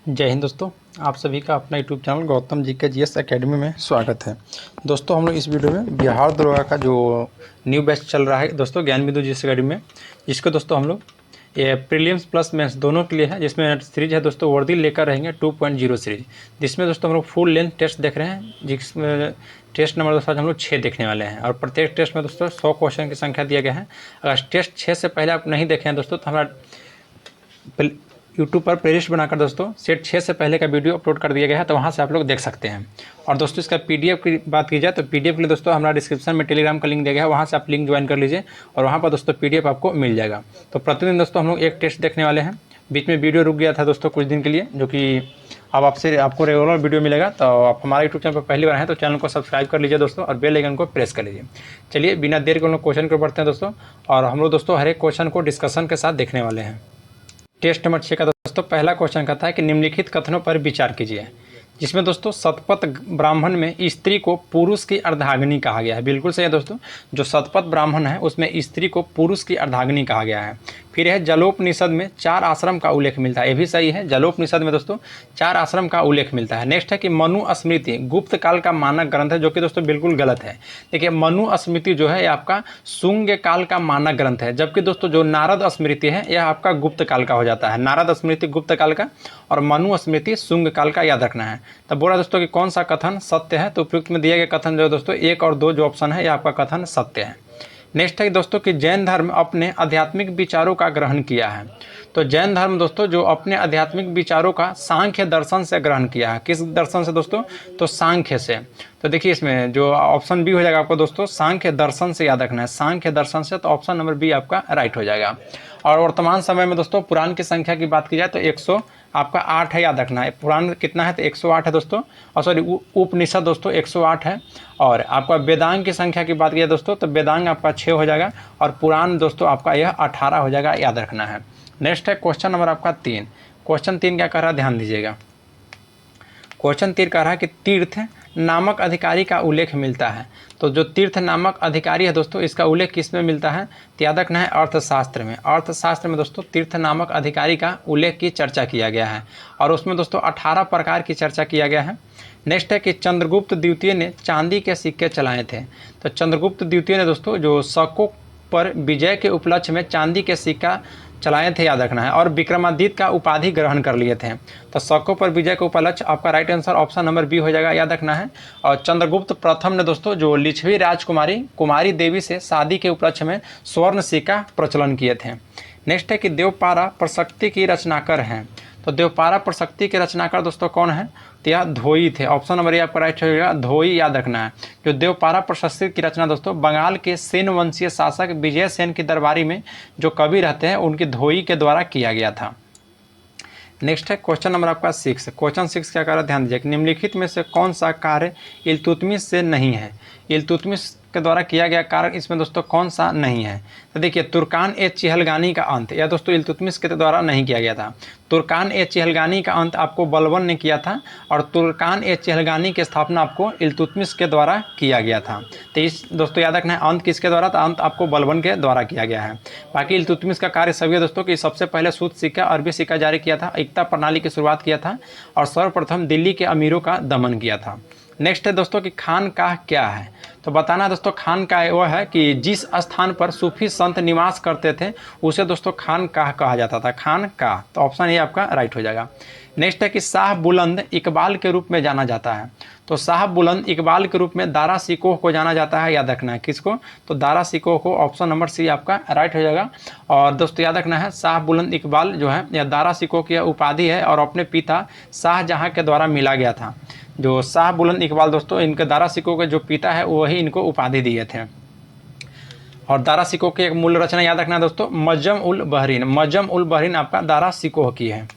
जय हिंद दोस्तों, आप सभी का अपना यूट्यूब चैनल गौतम जी के जीएस एकेडमी में स्वागत है। दोस्तों हम लोग इस वीडियो में बिहार दरोगा का जो न्यू बैच चल रहा है दोस्तों ज्ञान बिंदु जीएस एकेडमी में, जिसको दोस्तों हम लोग ये प्रीलिम्स प्लस मेंस दोनों के लिए है, जिसमें सीरीज है दोस्तों वर्दी लेकर रहेंगे 2.0 सीरीज, जिसमें दोस्तों हम लोग फुल लेंथ टेस्ट देख रहे हैं, जिसमें टेस्ट नंबर दोस्तों हम लोग 6 देखने वाले हैं। और प्रत्येक टेस्ट में दोस्तों 100 क्वेश्चन की संख्या दिया गया है। अगर टेस्ट 6 से पहले आप नहीं देखे हैं दोस्तों तो हमारा यूट्यूब पर प्लेलिस्ट बनाकर दोस्तों सेट 6 से पहले का वीडियो अपलोड कर दिया गया है, तो वहाँ से आप लोग देख सकते हैं। और दोस्तों इसका पीडीएफ की बात की जाए तो पीडीएफ के लिए दोस्तों हमारा डिस्क्रिप्शन में टेलीग्राम का लिंक दिया गया है, वहाँ से आप लिंक ज्वाइन कर लीजिए और वहाँ पर दोस्तों पीडीएफ आपको मिल जाएगा। तो प्रतिदिन दोस्तों हम लोग एक टेस्ट देखने वाले हैं। बीच में वीडियो रुक गया था दोस्तों कुछ दिन के लिए, जो कि अब आपको रेगुलर वीडियो मिलेगा। तो आप हमारे यूट्यूब चैनल पर पहली बार हैं तो चैनल को सब्सक्राइब कर लीजिए दोस्तों और बेल आइकन को प्रेस कर लीजिए। चलिए बिना देर के हम लोग क्वेश्चन को बढ़ते हैं दोस्तों, और हम लोग दोस्तों हर एक क्वेश्चन को डिस्कशन के साथ देखने वाले हैं। टेस्ट नंबर 6 का दोस्तों पहला क्वेश्चन कहता है कि निम्नलिखित कथनों पर विचार कीजिए, जिसमें दोस्तों शतपथ ब्राह्मण में स्त्री को पुरुष की अर्धांगिनी कहा गया है। बिल्कुल सही है दोस्तों, जो शतपथ ब्राह्मण है उसमें स्त्री को पुरुष की अर्धांगिनी कहा गया है। फिर है जलोपनिषद में 4 आश्रम का उल्लेख मिलता है, ये भी सही है। जलोपनिषद में दोस्तों 4 आश्रम का उल्लेख मिलता है। नेक्स्ट है कि मनुस्मृति गुप्त काल का मानक ग्रंथ है, जो कि दोस्तों बिल्कुल गलत है। देखिए मनुस्मृति जो है ये आपका शुंग काल का मानक ग्रंथ है, जबकि दोस्तों जो नारद स्मृति है यह आपका गुप्त काल का हो जाता है। नारद स्मृति गुप्त काल का और मनुस्मृति शुंग काल का, याद रखना है। तब बोला दोस्तों कि कौन सा कथन सत्य है, तो उपयुक्त में दिए गए कथन जो है दोस्तों 1 और 2 जो ऑप्शन है यह आपका कथन सत्य है। नेक्स्ट है दोस्तों कि जैन धर्म अपने आध्यात्मिक विचारों का ग्रहण किया है। तो जैन धर्म दोस्तों जो अपने आध्यात्मिक विचारों का सांख्य दर्शन से ग्रहण किया है। किस दर्शन से दोस्तों, तो सांख्य से। तो देखिए इसमें जो ऑप्शन बी हो जाएगा आपको दोस्तों सांख्य दर्शन से, याद रखना है सांख्य दर्शन से, तो ऑप्शन नंबर बी आपका राइट हो जाएगा। और वर्तमान समय में दोस्तों पुराण की संख्या की बात की जाए तो 108 है, याद रखना है। पुराण कितना है तो 108 है दोस्तों, और सॉरी उपनिषद दोस्तों 108 है। और आपका वेदांग की संख्या की बात की जाए दोस्तों तो वेदांग आपका 6 हो जाएगा और पुराण दोस्तों आपका यह 18 हो जाएगा, याद रखना है। नेक्स्ट है क्वेश्चन नंबर आपका 3। क्वेश्चन 3 क्या कह रहा है, ध्यान दीजिएगा। क्वेश्चन 3 कह रहा है कि तीर्थ नामक अधिकारी का उल्लेख मिलता है। तो जो तीर्थ नामक अधिकारी है दोस्तों इसका उल्लेख किस में मिलता है, तो याद रखना है अर्थशास्त्र में। अर्थशास्त्र में दोस्तों तीर्थ नामक अधिकारी का उल्लेख की चर्चा किया गया है, और उसमें दोस्तों 18 प्रकार की चर्चा किया गया है। नेक्स्ट है कि चंद्रगुप्त द्वितीय ने चांदी के सिक्के चलाए थे। तो चंद्रगुप्त द्वितीय ने दोस्तों जो शकों पर विजय के उपलक्ष्य में चांदी के सिक्का चलाए थे, याद रखना है। और विक्रमादित्य का उपाधि ग्रहण कर लिए थे। तो शकों पर विजय के उपलक्ष्य आपका right answer option number B हो जाएगा, याद रखना है। और चंद्रगुप्त प्रथम ने दोस्तों जो लिच्छवी राजकुमारी कुमारी देवी से शादी के उपलक्ष्य में स्वर्ण सिक्का प्रचलन किए थे। नेक्स्ट है कि देवपारा प्रशक्ति की रचनाकर हैं। तो देवपारा प्रशक्ति के रचनाकार दोस्तों कौन है, तो यह धोई थे। ऑप्शन नंबर ए आपका राइट हो जाएगा, धोई, याद रखना है। जो देवपारा प्रशस्ति की रचना दोस्तों बंगाल के सेन वंशीय शासक विजय सेन की दरबारी में जो कवि रहते हैं उनकी धोई के द्वारा किया गया था। नेक्स्ट है क्वेश्चन नंबर आपका 6। क्वेश्चन 6 क्या कर रहा है, ध्यान दीजिए। निम्नलिखित में से कौन सा कार्य इल्तुतमिश से नहीं है। इल्तुतमिश के द्वारा किया गया कार्य इसमें दोस्तों कौन सा नहीं है, तो देखिए तुर्कान ए चिहलगानी का अंत यह दोस्तों इल्तुतमिश के द्वारा नहीं किया गया था। तुर्कान ए चिहलगानी का अंत आपको बलबन ने किया था, और तुर्कान ए चिहलगानी की स्थापना आपको इल्तुतमिश के द्वारा किया गया था। तो इस दोस्तों याद रखना है अंत किसके द्वारा, तो अंत आपको बलबन के द्वारा किया गया है। बाकी इल्तुतमिश का कार्य सभी दोस्तों कि सबसे पहले सूत सिक्का अरबी सिक्का जारी किया था, एकता प्रणाली की शुरुआत किया था, और सर्वप्रथम दिल्ली के अमीरों का दमन किया था। नेक्स्ट है दोस्तों कि खानकाह क्या है। तो बताना दोस्तों खानकाह वह है कि जिस स्थान पर सूफी संत निवास करते थे उसे दोस्तों खानकाह कहा जाता था, खानकाह। तो ऑप्शन ये आपका राइट हो जाएगा। नेक्स्ट है कि शाह बुलंद इकबाल के रूप में जाना जाता है। तो शाह बुलंद इकबाल के रूप में दारा शिकोह को जाना जाता है, याद रखना है। किसको, तो दारा शिकोह को। ऑप्शन नंबर सी आपका राइट हो जाएगा। और दोस्तों याद रखना है शाह बुलंद इकबाल जो है यह दारा शिकोह की उपाधि है, और अपने पिता शाहजहाँ के द्वारा मिला गया था। जो शाह बुलंद इकबाल दोस्तों इनके दारा शिकोह के जो पिता है वही इनको उपाधि दिए थे। और दारा शिकोह की एक मूल रचना याद रखना है दोस्तों मजम उल बहरीन। मजम उल बहरीन आपका दारा शिकोह की है।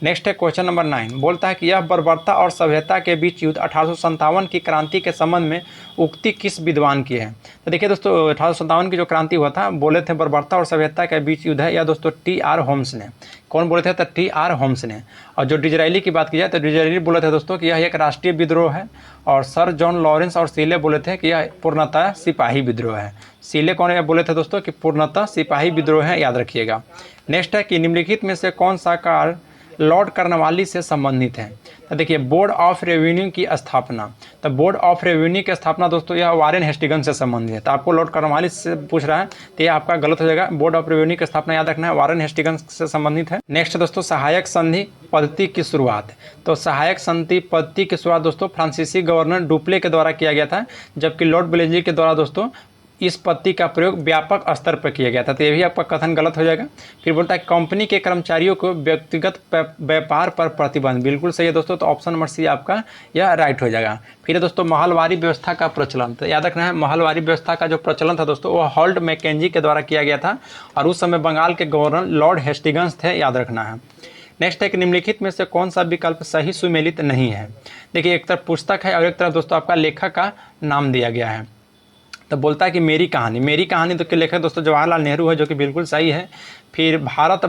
नेक्स्ट है क्वेश्चन नंबर 9। बोलता है कि यह बर्बरता और सभ्यता के बीच युद्ध 1857 की क्रांति के संबंध में उक्ति किस विद्वान की है। तो देखिए दोस्तों 1857 की जो क्रांति हुआ था बोले थे बर्बरता और सभ्यता के बीच युद्ध है, या दोस्तों टी.आर. होम्स ने। कौन बोले थे, तो टी.आर. होम्स ने। और जो डिजरायली की बात की जाए तो डिजरायली बोले थे दोस्तों कि यह एक राष्ट्रीय विद्रोह है, और सर जॉन लॉरेंस और सीले बोले थे कि यह पूर्णतः सिपाही विद्रोह है। सीले कौन बोले थे दोस्तों कि पूर्णतः सिपाही विद्रोह है, याद रखिएगा। नेक्स्ट है कि निम्नलिखित में से कौन सा कार्य लॉर्ड कर्नवालिस से संबंधित है? तो देखिए बोर्ड ऑफ रेवेन्यू की स्थापना, तो बोर्ड ऑफ रेवेन्यू की स्थापना दोस्तों यह वारेन हेस्टिंग्स से संबंधित है। तो आपको लॉर्ड कर्नवालिस से पूछ रहा है तो ये आपका गलत हो जाएगा। बोर्ड ऑफ रेवेन्यू की स्थापना याद रखना है वारेन हेस्टिंग्स से संबंधित है। नेक्स्ट दोस्तों सहायक संधि पद्धति की शुरुआत, तो सहायक संधि पद्धति की शुरुआत दोस्तों फ्रांसीसी गवर्नर डुप्ले के द्वारा किया गया था, जबकि लॉर्ड ब्लेजी के द्वारा दोस्तों इस पद्धति का प्रयोग व्यापक स्तर पर किया गया था। तो ये भी आपका कथन गलत हो जाएगा। फिर बोलता है कंपनी के कर्मचारियों को व्यक्तिगत व्यापार पर प्रतिबंध, बिल्कुल सही है दोस्तों। तो ऑप्शन नंबर सी आपका यह राइट हो जाएगा। फिर है दोस्तों महलवारी व्यवस्था का प्रचलन, तो याद रखना है महलवारी व्यवस्था का जो प्रचलन था दोस्तों वो हॉल्ट मैकेंजी के द्वारा किया गया था और उस समय बंगाल के गवर्नर लॉर्ड हेस्टिंग्स थे, याद रखना है। नेक्स्ट है कि निम्नलिखित में से कौन सा विकल्प सही सुमेलित नहीं है? देखिए एक तरफ पुस्तक है और एक तरफ दोस्तों आपका लेखक का नाम दिया गया है। तो बोलता है कि मेरी कहानी तो के लेखक दोस्तों जवाहरलाल नेहरू है, जो कि बिल्कुल सही है। फिर भारत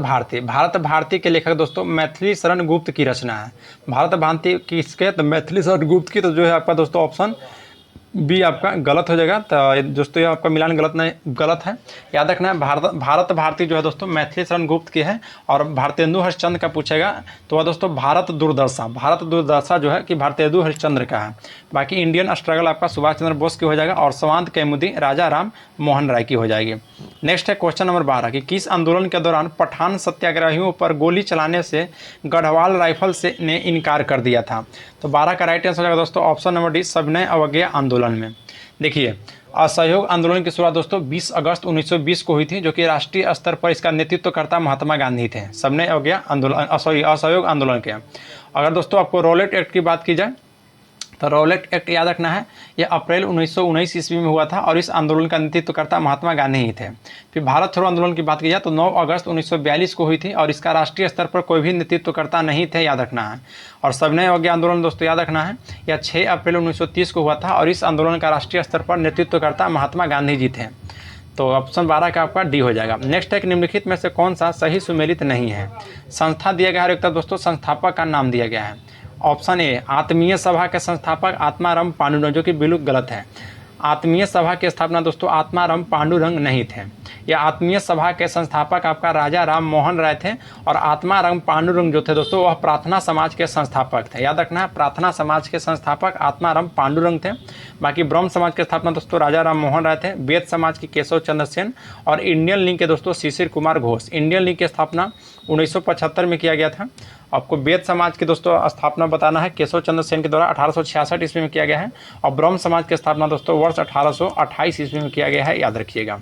भारती के लेखक दोस्तों मैथिली शरण गुप्त की रचना है। भारत भारती किसके? तो मैथिली शरण गुप्त की। तो जो है आपका दोस्तों ऑप्शन बी आपका गलत हो जाएगा। तो दोस्तों ये आपका मिलान गलत है। याद रखना है भारत भारती जो है दोस्तों मैथिली शरण गुप्त की है। और भारतेंदु हरिश्चंद्र का पूछेगा तो वह दोस्तों भारत दूरदर्शा जो है कि भारतेंदु हरिश्चंद्र का है। बाकी इंडियन स्ट्रगल आपका सुभाष चंद्र बोस की हो जाएगा और स्वांत कैमुदी राजा राम मोहन राय की हो जाएगी। नेक्स्ट है क्वेश्चन नंबर 12 कि किस आंदोलन के दौरान पठान सत्याग्रहियों पर गोली चलाने से गढ़वाल राइफल से ने इनकार कर दिया था? तो 12 का राइट आंसर हो जाएगा दोस्तों ऑप्शन नंबर डी सविनय अवज्ञा आंदोलन में। देखिए असहयोग आंदोलन की शुरुआत दोस्तों 20 अगस्त 1920 को हुई थी, जो कि राष्ट्रीय स्तर पर इसका नेतृत्वकर्ता महात्मा गांधी थे। सविनय अवज्ञा आंदोलन असहयोग आंदोलन के। अगर दोस्तों आपको रॉलेट एक्ट की बात की जाए तो रॉलेट एक्ट याद रखना है यह अप्रैल 1919 ईस्वी में हुआ था और इस आंदोलन का नेतृत्वकर्ता महात्मा गांधी ही थे। फिर भारत छोड़ो आंदोलन की बात की जाए तो 9 अगस्त 1942 को हुई थी और इसका राष्ट्रीय स्तर पर कोई भी नेतृत्वकर्ता नहीं थे, याद रखना है। और सविनय अवज्ञा आंदोलन दोस्तों याद रखना है यह 6 अप्रैल 1930 को हुआ था और इस आंदोलन का राष्ट्रीय स्तर पर नेतृत्वकर्ता महात्मा गांधी जी थे। तो ऑप्शन 12 का आपका डी हो जाएगा। नेक्स्ट है कि निम्नलिखित में से कौन सा सही सुमेलित नहीं है? संस्था दिया गया है और एक तरफ दोस्तों संस्थापक का नाम दिया गया है। ऑप्शन ए आत्मीय सभा के संस्थापक आत्माराम पांडुरंग, जो कि बिल्कुल गलत है। आत्मीय सभा की स्थापना दोस्तों आत्माराम पांडुरंग नहीं थे। यह आत्मीय सभा के संस्थापक आपका राजा राम मोहन राय थे और आत्माराम पांडुरंग जो थे दोस्तों वह प्रार्थना समाज के संस्थापक थे। याद रखना है प्रार्थना समाज के संस्थापक आत्माराम पांडुरंग थे। बाकी ब्रह्म समाज की स्थापना दोस्तों राजा राम मोहन राय थे। वेद समाज की केशव चंद्र सेन और इंडियन लीग के दोस्तों शिशिर कुमार घोष। इंडियन लीग की स्थापना 1975 में किया गया था। आपको वेद समाज की दोस्तों स्थापना बताना है केशव चंद्र सेन के द्वारा 1866 ईस्वी में किया गया है और ब्रह्म समाज की स्थापना दोस्तों वर्ष 1828 ईस्वी में किया गया है, याद रखिएगा।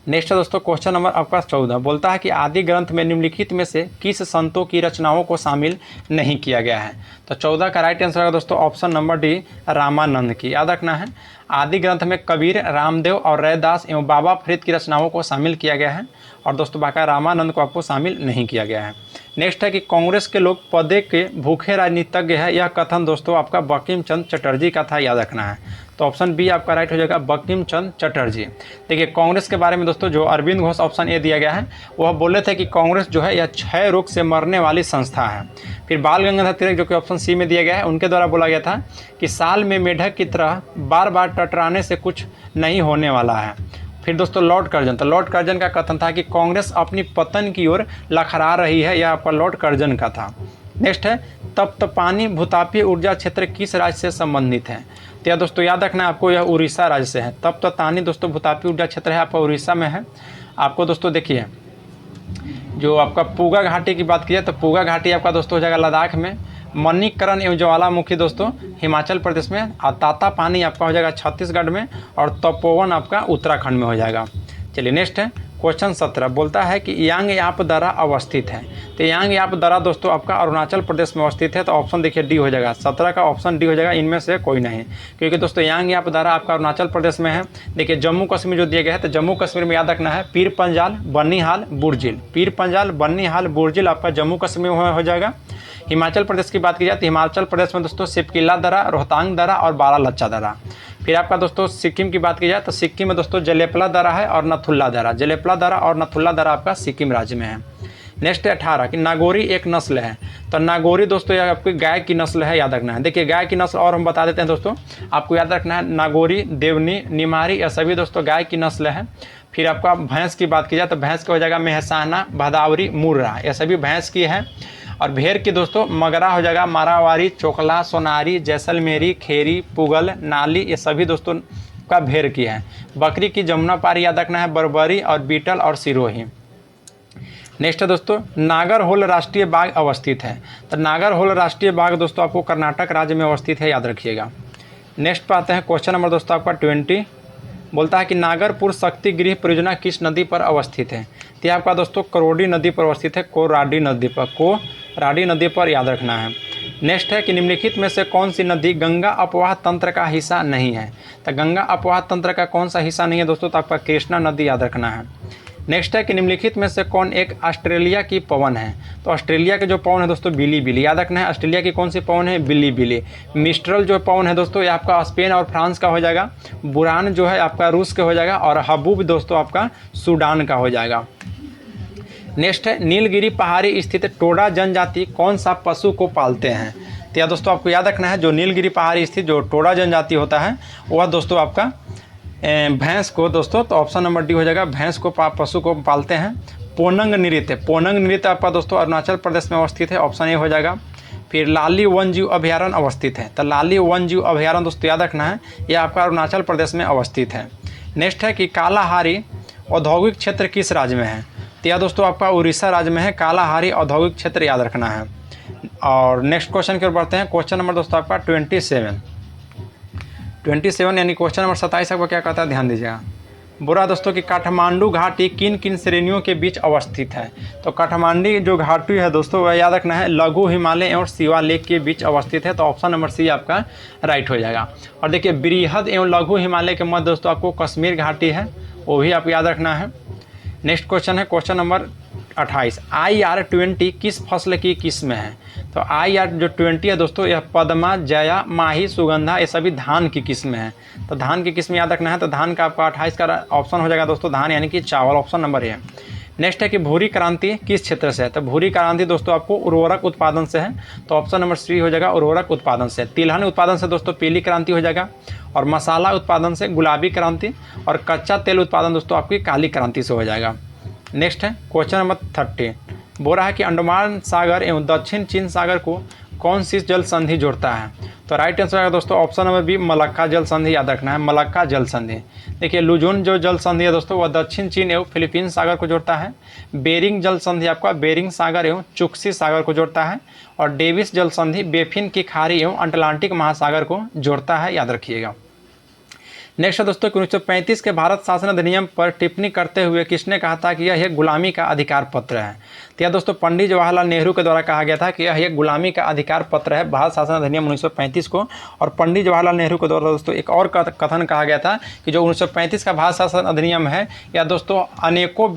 नेक्स्ट है दोस्तों क्वेश्चन नंबर आपका 14 बोलता है कि आदि ग्रंथ में निम्नलिखित में से किस संतों की रचनाओं को शामिल नहीं किया गया है? तो 14 का राइट आंसर है दोस्तों ऑप्शन नंबर डी रामानंद की। याद रखना है आदि ग्रंथ में कबीर, रामदेव और रैदास एवं बाबा फरीद की रचनाओं को शामिल किया गया है और दोस्तों बाका रामानंद को आपको शामिल नहीं किया गया है। नेक्स्ट है कि कांग्रेस के लोग पदे के भूखे राजनीतिज्ञ है, यह कथन दोस्तों आपका बंकिम चंद्र चटर्जी का था, याद रखना है। तो ऑप्शन बी आपका राइट हो जाएगा बंकिम चंद्र चटर्जी। देखिए कांग्रेस के बारे में दोस्तों जो अरविंद घोष ऑप्शन ए दिया गया है वह बोले थे कि कांग्रेस जो है यह क्षय रोग से मरने वाली संस्था है। फिर बाल गंगाधर तिलक जो कि ऑप्शन सी में दिया गया है उनके द्वारा बोला गया था कि साल में मेढक की तरह बार बार टटराने से कुछ नहीं होने वाला है। फिर दोस्तों लॉर्ड कर्जन, तो लॉर्ड कर्जन का कथन था कि कांग्रेस अपनी पतन की ओर लखड़ा रही है, यह आपका लॉर्ड कर्जन का था। नेक्स्ट है तप्त पानी भूतापीय ऊर्जा क्षेत्र किस राज्य से संबंधित है? तो यह दोस्तों याद रखना है आपको यह उड़ीसा राज्य से है। तप्त पानी दोस्तों भूतापीय ऊर्जा क्षेत्र है आपका उड़ीसा में है। आपको दोस्तों देखिए जो आपका पूगा घाटी की बात की जाए तो पूगा घाटी आपका दोस्तों हो जाएगा लद्दाख में। मणिकरण एवं ज्वालामुखी दोस्तों हिमाचल प्रदेश में और ताता पानी आपका हो जाएगा छत्तीसगढ़ में और तपोवन आपका उत्तराखंड में हो जाएगा। चलिए नेक्स्ट है क्वेश्चन 17 बोलता है कि यांग याप दर्रा अवस्थित है। तो यांग याप दर्रा दोस्तों आपका अरुणाचल प्रदेश में अवस्थित है। तो ऑप्शन देखिए डी हो जाएगा। 17 का ऑप्शन डी हो जाएगा, इनमें से कोई नहीं, क्योंकि दोस्तों यांग याप दर्रा आपका अरुणाचल प्रदेश में है। देखिए जम्मू कश्मीर जो दिया गया है तो जम्मू कश्मीर में याद रखना है पीर पंजाल, बन्नीहाल, बुरजिल। पीर पंजाल, बन्नीहाल, बुरजिल आपका जम्मू कश्मीर में हो जाएगा। हिमाचल प्रदेश की बात की जाए तो हिमाचल प्रदेश में दोस्तों सिपकिला दर्रा, रोहतांग दर्रा और बारालच्चा दर्रा। फिर आपका दोस्तों सिक्किम की बात की जाए तो सिक्किम में दोस्तों जलेपला दर्रा है और नथुल्ला दर्रा। जलेपला दर्रा और नथुल्ला दर्रा आपका सिक्किम राज्य में है। नेक्स्ट है 18 कि नागौरी एक नस्ल है। तो नागौरी दोस्तों यह आपकी गाय की नस्ल है, याद रखना है। देखिए गाय की नस्ल और हम बता देते हैं दोस्तों, आपको याद रखना है नागौरी, देवनी, निमारी यह सभी दोस्तों गाय की नस्ल है। फिर आपका भैंस की बात की जाए तो भैंस का हो जाएगा मेहसाना, भदावरी, मुर्रा, ये सभी भैंस की है। और भेड़ की दोस्तों मगरा हो जाएगा मारावारी, चोकला, सोनारी, जैसलमेरी, खेरी, पुगल, नाली, ये सभी दोस्तों का भेड़ की है। बकरी की जमुना पारी याद रखना है, बरबरी और बीटल और सिरोही। नेक्स्ट है दोस्तों नागरहोल राष्ट्रीय बाग अवस्थित है। तो नागरहोल राष्ट्रीय बाग दोस्तों आपको कर्नाटक राज्य में अवस्थित है, याद रखिएगा। नेक्स्ट पे आते हैं क्वेश्चन नंबर दोस्तों आपका 20, बोलता है कि नागरपुर शक्ति गृह परियोजना किस नदी पर अवस्थित है। तो ये आपका दोस्तों करोडी नदी पर अवस्थित है, कोराडी नदी पर याद रखना है। नेक्स्ट है कि निम्नलिखित में से कौन सी नदी गंगा अपवाह तंत्र का हिस्सा नहीं है। तो गंगा अपवाह तंत्र का कौन सा हिस्सा नहीं है दोस्तों, तो आपका कृष्णा नदी याद रखना है। नेक्स्ट है कि निम्नलिखित में से कौन एक ऑस्ट्रेलिया की पवन है। तो ऑस्ट्रेलिया के जो पवन है दोस्तों बिली बिली, याद रखना है ऑस्ट्रेलिया की कौन सी पवन है, बिली बिली। मिस्ट्रल जो पवन है दोस्तों ये आपका स्पेन और फ्रांस का हो जाएगा। बुरान जो है आपका रूस के हो जाएगा। और हबूब दोस्तों आपका सूडान का हो जाएगा। नेक्स्ट है नीलगिरी पहाड़ी स्थित टोडा जनजाति कौन सा पशु को पालते हैं। तो यह दोस्तों आपको याद रखना है जो नीलगिरी पहाड़ी स्थित जो टोडा जनजाति होता है वह दोस्तों आपका भैंस को दोस्तों, तो ऑप्शन नंबर डी हो जाएगा, भैंस को पशु को पालते हैं। पोनंग नृत्य आपका दोस्तों अरुणाचल प्रदेश में अवस्थित है, ऑप्शन ए हो जाएगा। फिर लाली वन्यजीव अभयारण्य अवस्थित है। तो लाली वन्यजीव अभयारण्य दोस्तों याद रखना है ये आपका अरुणाचल प्रदेश में अवस्थित है। नेक्स्ट है कि कालाहारी औद्योगिक क्षेत्र किस राज्य में है। तो यह दोस्तों आपका उड़ीसा राज्य में है, कालाहारी औद्योगिक क्षेत्र याद रखना है। और नेक्स्ट क्वेश्चन की ओर बढ़ते हैं। क्वेश्चन नंबर दोस्तों आपका 27 यानी क्वेश्चन नंबर 27 आपको क्या कहता है, ध्यान दीजिएगा। बुरा दोस्तों कि काठमांडू घाटी किन किन श्रेणियों के बीच अवस्थित है। तो काठमांडू जो घाटी है दोस्तों वह याद रखना है लघु हिमालय और शिवालेख के बीच अवस्थित है। तो ऑप्शन नंबर सी आपका राइट हो जाएगा। और देखिए बृहद एवं लघु हिमालय के मध्य दोस्तों आपको कश्मीर घाटी है, वो भी आप याद रखना है। नेक्स्ट क्वेश्चन है क्वेश्चन नंबर 28, IR-20 किस फसल की किस्म है। तो IR-20 है दोस्तों यह पद्मा, जया, माही, सुगंधा ये सभी धान की किस्म है। तो धान की किस्म याद रखना है। तो धान का आपका 28 का ऑप्शन हो जाएगा दोस्तों धान यानी कि चावल, ऑप्शन नंबर ए। नेक्स्ट है कि भूरी क्रांति किस क्षेत्र से है। तो भूरी क्रांति दोस्तों आपको उर्वरक उत्पादन से है। तो ऑप्शन नंबर सी हो जाएगा उर्वरक उत्पादन से। तिलहन उत्पादन से दोस्तों पीली क्रांति हो जाएगा। और मसाला उत्पादन से गुलाबी क्रांति। और कच्चा तेल उत्पादन दोस्तों आपकी काली क्रांति से हो जाएगा। नेक्स्ट है क्वेश्चन नंबर 30, बोल रहा है कि अंडमान सागर एवं दक्षिण चीन सागर को कौन सी जल संधि जोड़ता है। तो राइट आंसर है दोस्तों ऑप्शन नंबर बी, मलक्का जल संधि याद रखना है, मलक्का जल संधि। देखिए लुजोन जो जल संधि है दोस्तों वह दक्षिण चीन एवं फिलीपींस सागर को जोड़ता है। बेरिंग जल संधि आपका बेरिंग सागर एवं चुक्सी सागर को जोड़ता है। और डेविस जल संधि बेफिन की खाड़ी एवं अटलांटिक महासागर को जोड़ता है, याद रखिएगा। नेक्स्ट है दोस्तों 1935 के भारत शासन अधिनियम पर टिप्पणी करते हुए किसने कहा था कि यह गुलामी का अधिकार पत्र है। तो यह दोस्तों पंडित जवाहरलाल नेहरू के द्वारा कहा गया था कि यह गुलामी का अधिकार पत्र है, भारत शासन अधिनियम 1935 को। और पंडित जवाहरलाल नेहरू के द्वारा दोस्तों एक और कथन कहा गया था कि जो 1935 का भारत शासन अधिनियम है यह दोस्तों अनेकों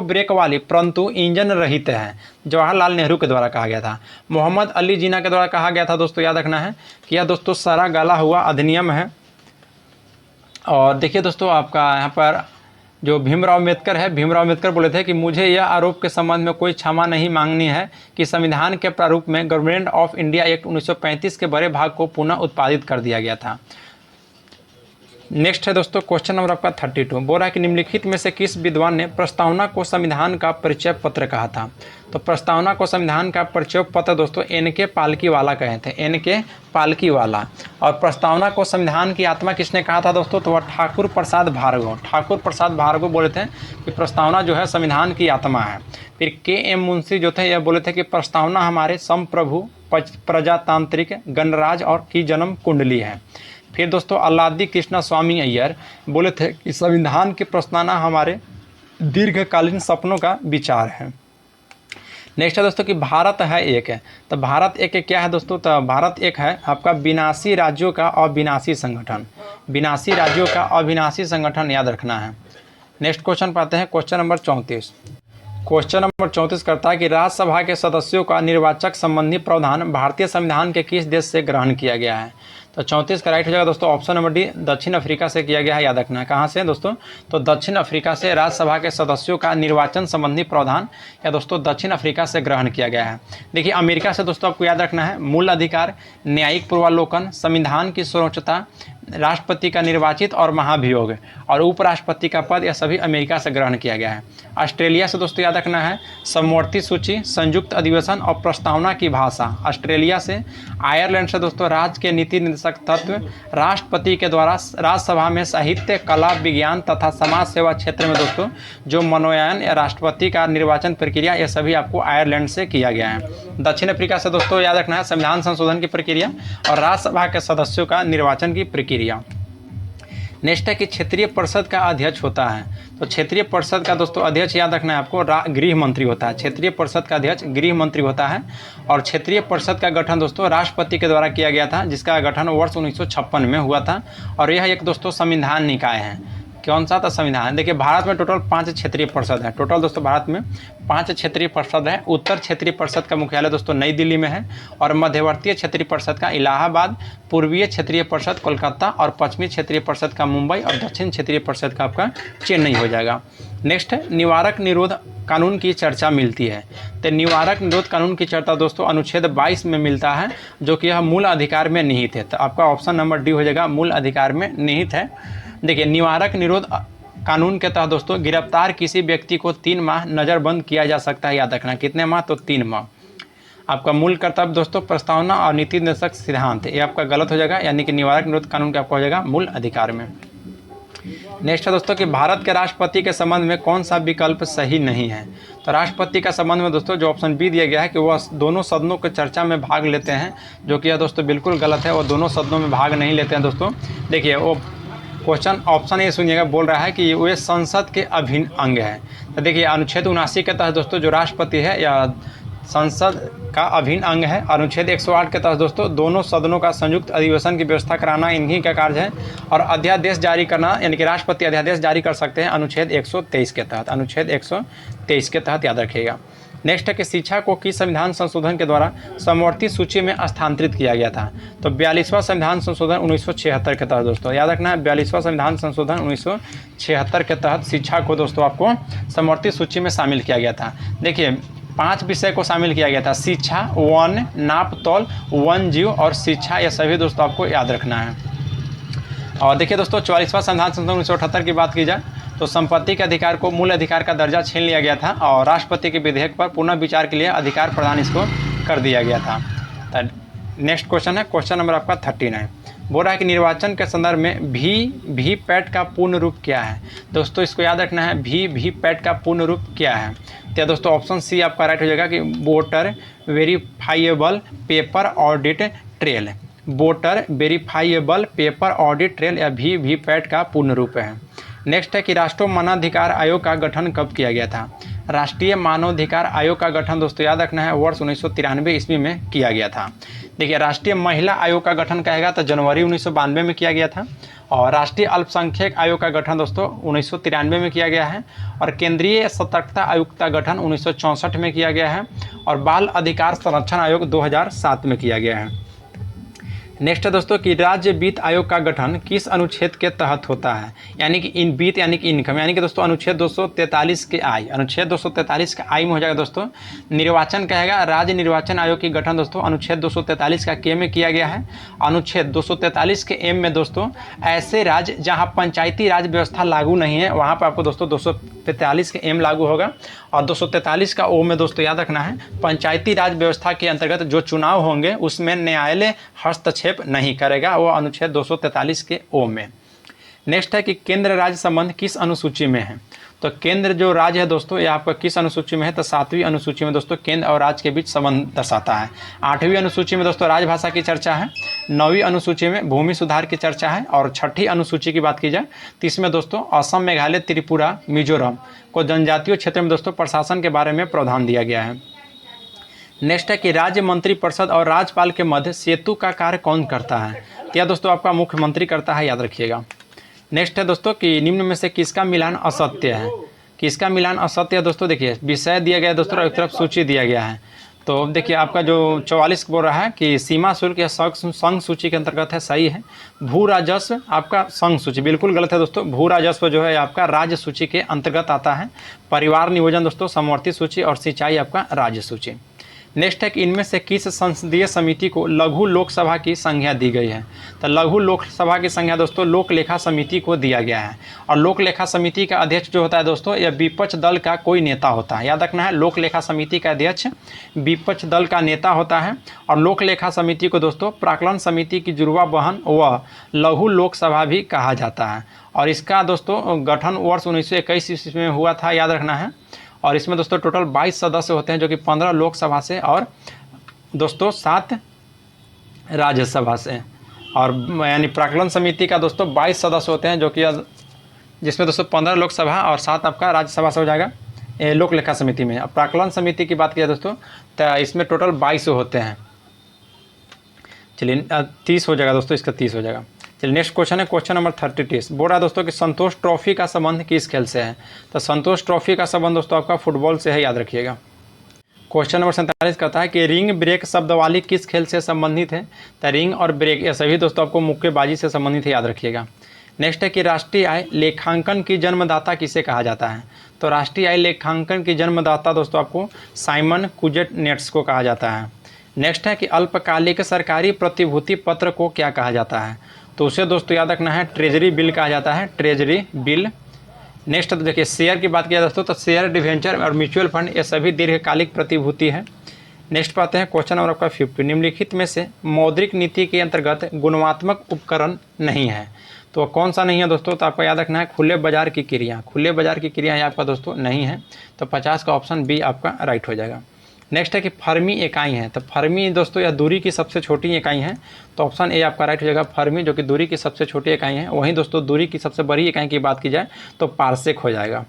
ब्रेक वाली परंतु इंजन रहित है। जवाहरलाल नेहरू के द्वारा कहा गया था। मोहम्मद अली जिन्ना के द्वारा कहा गया था दोस्तों, याद रखना है कि यह दोस्तों सारा गला हुआ अधिनियम है। और देखिए दोस्तों आपका यहाँ पर जो भीमराव अम्बेडकर है, भीमराव अम्बेडकर बोले थे कि मुझे यह आरोप के संबंध में कोई क्षमा नहीं मांगनी है कि संविधान के प्रारूप में गवर्नमेंट ऑफ इंडिया एक्ट 1935 के बड़े भाग को पुनः उत्पादित कर दिया गया था। नेक्स्ट है दोस्तों क्वेश्चन नंबर आपका 32, बोल रहा है कि निम्नलिखित में से किस विद्वान ने प्रस्तावना को संविधान का परिचय पत्र कहा था। तो प्रस्तावना को संविधान का परिचय पत्र दोस्तों NK पालकीवाला कहे थे, NK पालकीवाला। और प्रस्तावना को संविधान की आत्मा किसने कहा था दोस्तों, तो वह ठाकुर प्रसाद भार्गव बोले थे कि प्रस्तावना जो है संविधान की आत्मा है। फिर KM मुंशी जो थे यह बोले थे कि प्रस्तावना हमारे संप्रभु प्रजातांत्रिक गणराज्य और की जन्म कुंडली है। फिर दोस्तों अल्लादी कृष्णा स्वामी अय्यर बोले थे कि संविधान की प्रस्तावना हमारे दीर्घकालीन सपनों का विचार है। नेक्स्ट है दोस्तों कि भारत है एक है। तो भारत एक क्या है दोस्तों, तो भारत एक है आपका विनाशी राज्यों का अविनाशी संगठन, विनाशी राज्यों का अविनाशी संगठन, याद रखना है। नेक्स्ट क्वेश्चन पाते हैं क्वेश्चन नंबर 34। क्वेश्चन नंबर 34 करता है कि राज्यसभा के सदस्यों का निर्वाचक संबंधी प्रावधान भारतीय संविधान के किस देश से ग्रहण किया गया है। तो 34 का राइट हो जाएगा दोस्तों ऑप्शन नंबर डी, दक्षिण अफ्रीका से किया गया है, याद रखना है। कहाँ से दोस्तों, तो दक्षिण अफ्रीका से राज्यसभा के सदस्यों का निर्वाचन संबंधी प्रावधान या दोस्तों दक्षिण अफ्रीका से ग्रहण किया गया है। देखिए अमेरिका से दोस्तों आपको याद रखना है मूल अधिकार, न्यायिक पूर्वालोकन, संविधान की सर्वोच्चता, राष्ट्रपति का निर्वाचित और महाभियोग, और उपराष्ट्रपति का पद यह सभी अमेरिका से ग्रहण किया गया है। ऑस्ट्रेलिया से दोस्तों याद रखना है समवर्ती सूची, संयुक्त अधिवेशन और प्रस्तावना की भाषा। ऑस्ट्रेलिया से। आयरलैंड से दोस्तों राज्य के नीति निर्देशक तत्व, राष्ट्रपति के द्वारा राज्यसभा में साहित्य, कला, विज्ञान तथा समाज सेवा क्षेत्र में दोस्तों जो मनोनयन या राष्ट्रपति का निर्वाचन प्रक्रिया, यह सभी आपको आयरलैंड से किया गया है। दक्षिण अफ्रीका से दोस्तों याद रखना है संविधान संशोधन की प्रक्रिया और राज्यसभा के सदस्यों का निर्वाचन की प्रक्रिया। नेक्स्ट है कि क्षेत्रीय परिषद का अध्यक्ष होता है। तो क्षेत्रीय परिषद का दोस्तों अध्यक्ष याद रखना है आपको गृह मंत्री होता है। क्षेत्रीय परिषद का अध्यक्ष गृह मंत्री होता है। और क्षेत्रीय परिषद का गठन दोस्तों राष्ट्रपति के द्वारा किया गया था, जिसका गठन वर्ष 1956 में हुआ था। और यह एक दोस्तों संविधान निकाय है। कौन सा था? संविधान। देखिए भारत में टोटल 5 क्षेत्रीय परिषद है। टोटल दोस्तों भारत में 5 क्षेत्रीय परिषद है। उत्तर क्षेत्रीय परिषद का मुख्यालय दोस्तों नई दिल्ली में है, और मध्यवर्तीय क्षेत्रीय परिषद का इलाहाबाद, पूर्वीय क्षेत्रीय परिषद कोलकाता, और पश्चिमी क्षेत्रीय परिषद का मुंबई, और दक्षिण क्षेत्रीय परिषद का आपका चेन्नई हो जाएगा। नेक्स्ट है निवारक निरोध कानून की चर्चा मिलती है। तो निवारक निरोध कानून की चर्चा दोस्तों अनुच्छेद 22 में मिलता है, जो कि यह मूल अधिकार में निहित है। तो आपका ऑप्शन नंबर डी हो जाएगा, मूल अधिकार में निहित है। देखिए निवारक निरोध कानून के तहत दोस्तों गिरफ्तार किसी व्यक्ति को 3 माह नज़रबंद किया जा सकता है। याद रखना कितने माह? तो 3 माह। आपका मूल कर्तव्य दोस्तों प्रस्तावना और नीति निर्देशक सिद्धांत, ये आपका गलत हो जाएगा, यानी कि निवारक निरोध कानून का आपका हो जाएगा मूल अधिकार में। नेक्स्ट है दोस्तों कि भारत के राष्ट्रपति के संबंध में कौन सा विकल्प सही नहीं है। तो राष्ट्रपति का संबंध में दोस्तों जो ऑप्शन बी दिया गया है कि वह दोनों सदनों के चर्चा में भाग लेते हैं, जो कि यह दोस्तों बिल्कुल गलत है। वो दोनों सदनों में भाग नहीं लेते हैं दोस्तों। देखिए वो क्वेश्चन ऑप्शन ये सुनिएगा, बोल रहा है कि वे संसद के अभिन्न अंग है। तो देखिए अनुच्छेद 79 के तहत दोस्तों जो राष्ट्रपति है या संसद का अभिन्न अंग है। अनुच्छेद 108 के तहत दोस्तों दोनों सदनों का संयुक्त अधिवेशन की व्यवस्था कराना इन्हीं का कार्य है, और अध्यादेश जारी करना, यानी कि राष्ट्रपति अध्यादेश जारी कर सकते हैं अनुच्छेद 123 के तहत। अनुच्छेद 123 के तहत याद रखिएगा। नेक्स्ट है कि शिक्षा को किस संविधान संशोधन के द्वारा समवर्ती सूची में स्थानांतरित किया गया था। तो 42वां संविधान संशोधन 1976 के तहत दोस्तों याद रखना है 42वां संविधान संशोधन 1976 के तहत शिक्षा को दोस्तों आपको समवर्ती सूची में शामिल किया गया था। देखिए 5 विषय को शामिल किया गया था, शिक्षा, वन, नाप तौल, वन जीव और शिक्षा, ये सभी दोस्तों आपको याद रखना है। और देखिए दोस्तों 44वां संविधान संशोधन 1978 की बात की जाए तो संपत्ति के अधिकार को मूल अधिकार का दर्जा छीन लिया गया था, और राष्ट्रपति के विधेयक पर पुनः विचार के लिए अधिकार प्रदान इसको कर दिया गया था। नेक्स्ट क्वेश्चन है क्वेश्चन नंबर आपका 39। बोल रहा है कि निर्वाचन के संदर्भ में वीवीपैट का पूर्ण रूप क्या है। दोस्तों इसको याद रखना है, वीवीपैट का पूर्ण रूप क्या है। तो दोस्तों ऑप्शन सी आपका राइट हो जाएगा कि voter verifiable paper audit trail. Voter verifiable paper audit trail या वीवीपैट का पूर्ण रूप है। नेक्स्ट है कि राष्ट्रीय मानवाधिकार आयोग का गठन कब किया गया था। राष्ट्रीय मानवाधिकार आयोग का गठन दोस्तों याद रखना है वर्ष 1993 ईस्वी में किया गया था। देखिए राष्ट्रीय महिला आयोग का गठन कहेगा तो जनवरी 1992 में किया गया था, और राष्ट्रीय अल्पसंख्यक आयोग का गठन दोस्तों 1993 में किया गया है, और केंद्रीय सतर्कता आयोग का गठन 1964 में किया गया है, और बाल अधिकार संरक्षण आयोग 2007 में किया गया है। नेक्स्ट है दोस्तों कि राज्य वित्त आयोग का गठन किस अनुच्छेद के तहत होता है, यानी कि वित्त यानी कि इनकम, यानी कि दोस्तों अनुच्छेद 243 के आई, अनुच्छेद 243 का आई में हो जाएगा दोस्तों। निर्वाचन कहेगा राज्य निर्वाचन आयोग की गठन दोस्तों अनुच्छेद 243 का के में किया गया है। अनुच्छेद 243 के एम में दोस्तों ऐसे राज्य जहाँ पंचायती राज व्यवस्था लागू नहीं है वहाँ पर आपको दोस्तों 243 के एम लागू होगा, और 243 का ओ में दोस्तों याद रखना है पंचायती राज व्यवस्था के अंतर्गत जो चुनाव होंगे उसमें न्यायालय हस्तक्षेप नहीं करेगा, वो अनुच्छेद 243 के ओ में। नेक्स्ट है कि केंद्र राज्य संबंध किस अनुसूची में है। तो केंद्र जो राज्य है दोस्तों ये आपका किस अनुसूची में है, तो 7वीं अनुसूची में दोस्तों केंद्र और राज्य के बीच संबंध दर्शाता है। 8वीं अनुसूची में दोस्तों राजभाषा की चर्चा है। 9वीं अनुसूची में भूमि सुधार की चर्चा है, और 6ठी अनुसूची की बात की जाए तो इसमें दोस्तों असम, मेघालय, त्रिपुरा, मिजोरम को जनजातीय क्षेत्र में दोस्तों प्रशासन के बारे में प्रावधान दिया गया है। नेक्स्ट है कि राज्य मंत्रिपरिषद और राज्यपाल के मध्य सेतु का कार्य कौन करता है। तो यह दोस्तों आपका मुख्यमंत्री करता है, याद रखिएगा। नेक्स्ट है दोस्तों कि निम्न में से किसका मिलान असत्य है। किसका मिलान असत्य है दोस्तों, देखिए विषय दिया गया है दोस्तों, एक तरफ सूची दिया गया है। तो देखिए आपका जो 44 बोल रहा है कि सीमा शुल्क या संघ सूची के अंतर्गत है, सही है। भू राजस्व आपका संघ सूची, बिल्कुल गलत है दोस्तों। भू राजस्व जो है आपका राज्य सूची के अंतर्गत आता है। परिवार नियोजन दोस्तों समवर्ती सूची, और सिंचाई आपका राज्य सूची। नेक्स्ट है कि इनमें से किस संसदीय समिति को लघु लोकसभा की संज्ञा दी गई है। तो लघु लोकसभा की संज्ञा दोस्तों लोक लेखा समिति को दिया गया है। और लोक लेखा समिति का अध्यक्ष जो होता है दोस्तों, यह विपक्ष दल का कोई नेता होता है। याद रखना है, लोक लेखा समिति का अध्यक्ष विपक्ष दल का नेता होता है। और लोक लेखा समिति को दोस्तों प्राक्कलन समिति की जुड़वा बहन व लघु लोकसभा भी कहा जाता है। और इसका दोस्तों गठन वर्ष 1921 ईस्वी में हुआ था, याद रखना है। और इसमें दोस्तों टोटल 22 सदस्य होते हैं, जो कि 15 लोकसभा से और दोस्तों 7 राज्यसभा से। और यानी प्राक्कलन समिति का दोस्तों 22 सदस्य होते हैं, जो कि जिसमें दोस्तों 15 लोकसभा और 7 आपका राज्यसभा से हो जाएगा लोक लेखा समिति में। अब प्राक्कलन समिति की बात किया दोस्तों, तो इसमें टोटल 22 होते हैं। चलिए 30 हो जाएगा दोस्तों, इसका 30 हो जाएगा। चलिए नेक्स्ट क्वेश्चन है क्वेश्चन नंबर 32। बोल रहा है दोस्तों कि संतोष ट्रॉफी का संबंध किस खेल से है। तो संतोष ट्रॉफी का संबंध दोस्तों आपका फुटबॉल से है, याद रखिएगा। क्वेश्चन नंबर 47 कहता है कि रिंग ब्रेक शब्दावली किस खेल से संबंधित है। तो रिंग और ब्रेक ये सभी दोस्तों आपको मुक्केबाजी से संबंधित है, याद रखिएगा। नेक्स्ट है कि राष्ट्रीय आय लेखांकन की जन्मदाता किसे कहा जाता है। तो राष्ट्रीय आय लेखांकन की जन्मदाता दोस्तों आपको साइमन कुजेट-नेट्स को कहा जाता है। नेक्स्ट है कि अल्पकालिक सरकारी प्रतिभूति पत्र को क्या कहा जाता है। तो उसे दोस्तों याद रखना है ट्रेजरी बिल कहा जाता है, ट्रेजरी बिल। नेक्स्ट तो देखिए शेयर की बात किया दोस्तों, तो शेयर, डिवेंचर और म्यूचुअल फंड ये सभी दीर्घकालिक प्रतिभूति है। नेक्स्ट पाते हैं क्वेश्चन नंबर आपका 50। निम्नलिखित में से मौद्रिक नीति के अंतर्गत गुणात्मक उपकरण नहीं है। तो कौन सा नहीं है दोस्तों, तो आपको याद रखना है खुले बाजार की क्रिया। खुले बाजार की क्रिया आपका दोस्तों नहीं है, तो 50 का ऑप्शन बी आपका राइट हो जाएगा। नेक्स्ट है कि फर्मी इकाई है। तो फर्मी दोस्तों यह दूरी की सबसे छोटी इकाई है, तो ऑप्शन ए आपका राइट हो जाएगा। फर्मी जो कि दूरी की सबसे छोटी इकाई है। वहीं दोस्तों दूरी की सबसे बड़ी इकाई की बात की जाए तो पारसेक हो जाएगा।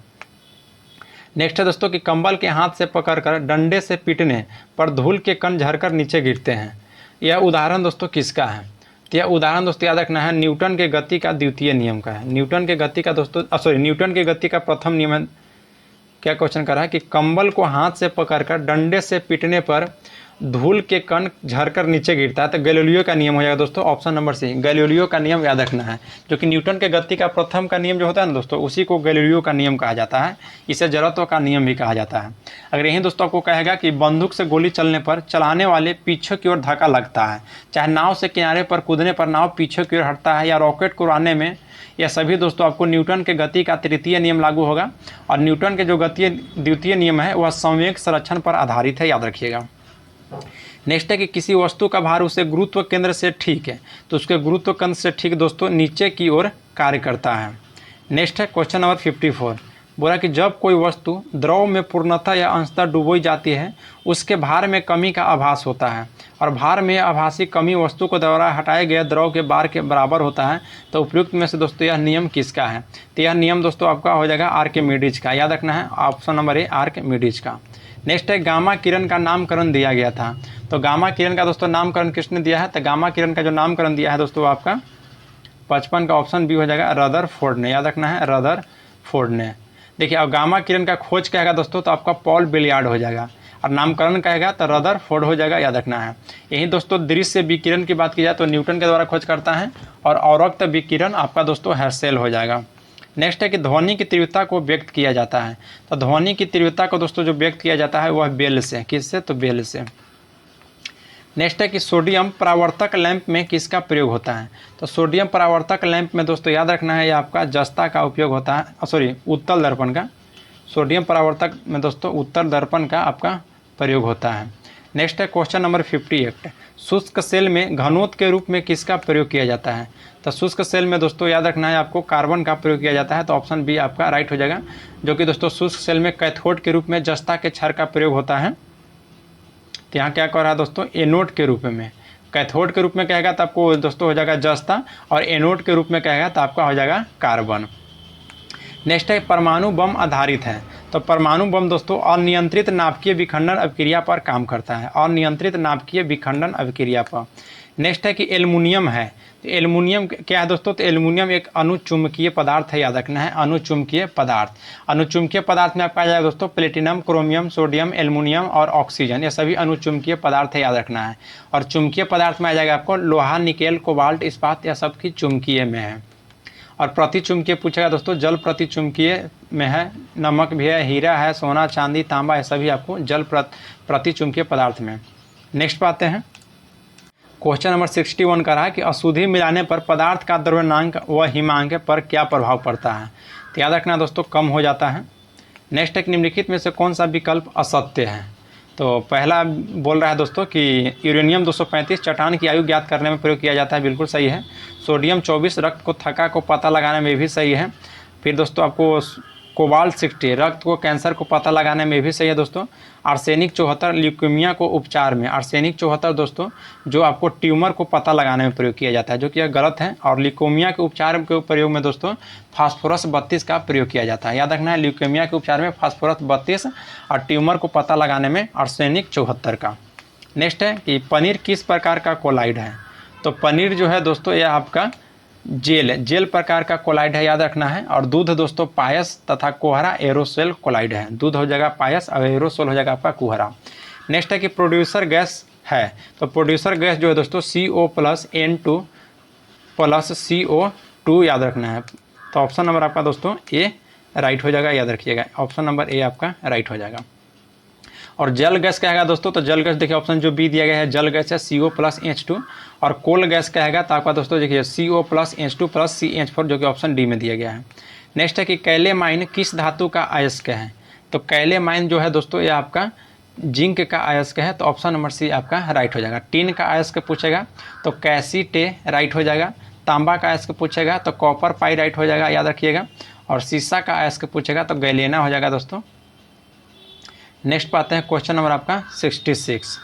नेक्स्ट है दोस्तों कि कंबल के हाथ से पकड़कर डंडे से पीटने पर धूल के कण झरकर नीचे गिरते हैं। यह उदाहरण दोस्तों किसका है। तो यह उदाहरण दोस्तों याद रखना है न्यूटन के गति का द्वितीय नियम का है। न्यूटन के गति का दोस्तों न्यूटन के गति का प्रथम नियम है। क्या क्वेश्चन कर रहा है कि कंबल को हाथ से पकड़कर डंडे से पीटने पर धूल के कण झरकर नीचे गिरता है। तो गैलीलियो का नियम हो जाएगा दोस्तों, ऑप्शन नंबर सी। गैलीलियो का नियम याद रखना है, जो कि न्यूटन के गति का प्रथम का नियम जो होता है ना दोस्तों, उसी को गैलीलियो का नियम कहा जाता है। इसे जड़त्व का नियम भी कहा जाता है। अगर यही दोस्तों आपको कहेगा कि बंदूक से गोली चलने पर चलाने वाले पीछे की ओर धक्का लगता है, चाहे नाव से किनारे पर कूदने पर नाव पीछे की ओर हटता है, या रॉकेट को उड़ाने में, यह सभी दोस्तों आपको न्यूटन के गति का तृतीय नियम लागू होगा। और न्यूटन के जो गति द्वितीय नियम है वह संवेग संरक्षण पर आधारित है, याद रखिएगा। नेक्स्ट है कि किसी वस्तु का भार उसे गुरुत्व केंद्र से ठीक है, तो उसके गुरुत्व केंद्र से ठीक दोस्तों नीचे की ओर कार्य करता है। नेक्स्ट है क्वेश्चन नंबर 54। बोला कि जब कोई वस्तु द्रव में पूर्णतः या अंशतः डुबोई जाती है उसके भार में कमी का आभास होता है, और भार में आभासी कमी वस्तु को द्वारा हटाए गए द्रव के भार के बराबर होता है। तो उपयुक्त में से दोस्तों यह नियम किसका है। तो यह नियम दोस्तों आपका हो जाएगा आर्किमिडीज का, याद रखना है ऑप्शन नंबर ए आर्किमिडीज का। नेक्स्ट है गामा किरण का नामकरण दिया गया था। तो गामा किरण का दोस्तों नामकरण किसने दिया है। तो गामा किरण का जो नामकरण दिया है दोस्तों आपका 55 का ऑप्शन बी हो जाएगा रदरफोर्ड ने, याद रखना है रदरफोर्ड ने। देखिए अब गामा किरण का खोज कहेगा दोस्तों तो आपका पॉल बिलियार्ड हो जाएगा, और नामकरण कहेगा तो रदरफोर्ड हो जाएगा, याद रखना है। यही दोस्तों दृश्य विकिरण की बात की जाए तो न्यूटन के द्वारा खोज करता है, और अवरक्त विकिरण आपका दोस्तों हेर्शेल हो जाएगा। नेक्स्ट है कि ध्वनि की तीव्रता को व्यक्त किया जाता है। तो ध्वनि की तीव्रता को दोस्तों जो व्यक्त किया जाता है वह बेल से, किससे, तो बेल से। नेक्स्ट है कि सोडियम परावर्तक लैंप में किसका प्रयोग होता है। तो सोडियम परावर्तक लैंप में दोस्तों याद रखना है ये आपका जस्ता का उपयोग होता है, उत्तल दर्पण का। सोडियम परावर्तक में दोस्तों उत्तल दर्पण का आपका प्रयोग होता है। नेक्स्ट है क्वेश्चन नंबर 58। शुष्क सेल में घनोत्त के रूप में किसका प्रयोग किया जाता है। तो शुष्क सेल में दोस्तों याद रखना है आपको कार्बन का प्रयोग किया जाता है, तो ऑप्शन बी आपका राइट हो जाएगा, जो कि दोस्तों शुष्क सेल में कैथोड के रूप में जस्ता के क्षार का प्रयोग होता है। तो यहाँ क्या कर रहा है दोस्तों एनोड के रूप में। कैथोड के रूप में कहेगा तो आपको दोस्तों हो जाएगा जस्ता, और एनोड के रूप में कहेगा तो आपका हो जाएगा कार्बन। नेक्स्ट है परमाणु बम आधारित है। तो परमाणु बम दोस्तों अनियंत्रित नाभिकीय विखंडन अभिक्रिया पर काम करता है, अनियंत्रित नाभिकीय विखंडन अभिक्रिया पर। नेक्स्ट है कि एल्युमिनियम है। तो एल्युमिनियम क्या है दोस्तों, तो एल्युमिनियम एक अणुचुंबकीय पदार्थ है, याद रखना है अणुचुंबकीय पदार्थ। अणुचुंबकीय पदार्थ में आपका आ जाएगा दोस्तों प्लेटिनम, क्रोमियम, सोडियम, एल्युमिनियम और ऑक्सीजन, ये सभी अणुचुंबकीय पदार्थ है, याद रखना है। और चुंबकीय पदार्थ में आ जाएगा आपको लोहा, निकेल, कोबाल्ट, इस्पात, यह सब की चुंबकीय में है। और प्रतिचुंबकीय पूछेगा दोस्तों, जल प्रतिचुंबकीय में है, नमक भी है, हीरा है, सोना चांदी तांबा, ये सभी आपको जल प्रतिचुंबकीय पदार्थ में। नेक्स्ट पाते हैं, क्वेश्चन नंबर 61 का रहा है कि अशुद्धि मिलाने पर पदार्थ का द्रव्यमानांक व हिमांक पर क्या प्रभाव पड़ता है। तो याद रखना दोस्तों, कम हो जाता है। नेक्स्ट है कि निम्नलिखित में से कौन सा विकल्प असत्य है। तो पहला बोल रहा है दोस्तों कि यूरेनियम 235 चट्टान की आयु ज्ञात करने में प्रयोग किया जाता है, बिल्कुल सही है। सोडियम 24 रक्त को थका को पता लगाने में भी सही है। फिर दोस्तों आपको कोबाल्ट 60 रक्त को कैंसर को पता लगाने में भी सही है दोस्तों। आर्सेनिक 74 ल्यूकेमिया को उपचार में, आर्सेनिक 74 दोस्तों जो आपको ट्यूमर को पता लगाने में प्रयोग किया जाता है, जो कि यह गलत है। और ल्यूकेमिया के उपचार के प्रयोग में दोस्तों फास्फोरस 32 का प्रयोग किया जाता है। याद रखना है, ल्यूकेमिया के उपचार में फास्फोरस 32 और ट्यूमर को पता लगाने में आर्सेनिक 74 का। नेक्स्ट है कि पनीर किस प्रकार का कोलाइड है। तो पनीर जो है दोस्तों यह आपका जेल प्रकार का कोलाइड है, याद रखना है। और दूध दोस्तों पायस तथा कोहरा एरोसोल कोलाइड है। दूध हो जाएगा पायस और एरोसोल हो जाएगा आपका कोहरा। नेक्स्ट है कि प्रोड्यूसर गैस है। तो प्रोड्यूसर गैस जो है दोस्तों CO + N2 + CO2 याद रखना है। तो ऑप्शन नंबर आपका दोस्तों ए राइट हो जाएगा, याद रखिएगा। ऑप्शन नंबर ए आपका राइट हो जाएगा। और जल गैस कहेगा दोस्तों, तो जल गैस देखिए ऑप्शन जो बी दिया गया है, जल गैस है CO + H2। और कोल गैस कहेगा तो आपका दोस्तों देखिए CO + H2 + CH4 जो कि ऑप्शन डी में दिया गया है। नेक्स्ट है कि कैलेमाइन किस धातु का अयस्क है। तो कैलेमाइन जो है दोस्तों ये आपका जिंक का अयस्क है, तो ऑप्शन नंबर सी आपका राइट हो जाएगा। टिन का अयस्क पूछेगा तो कैसीटे राइट हो जाएगा। तांबा का अयस्क पूछेगा तो कॉपर पाइराइट हो जाएगा, याद रखिएगा। और सीसा का अयस्क पूछेगा तो गैलेना हो जाएगा दोस्तों। नेक्स्ट पाते हैं क्वेश्चन नंबर आपका 66।